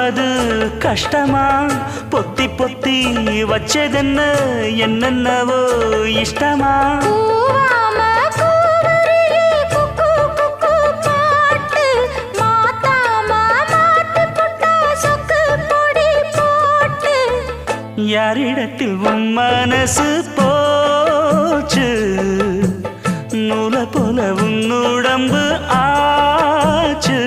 மறப்பது கஷ்டமா பொத்தி பொத்தி வச்சதென்ன என்னென்னவோ இஷ்டமா யாரிடத்தில் உன் மனசு போச்சு நூலை போல உன் உடம்பு ஆச்சு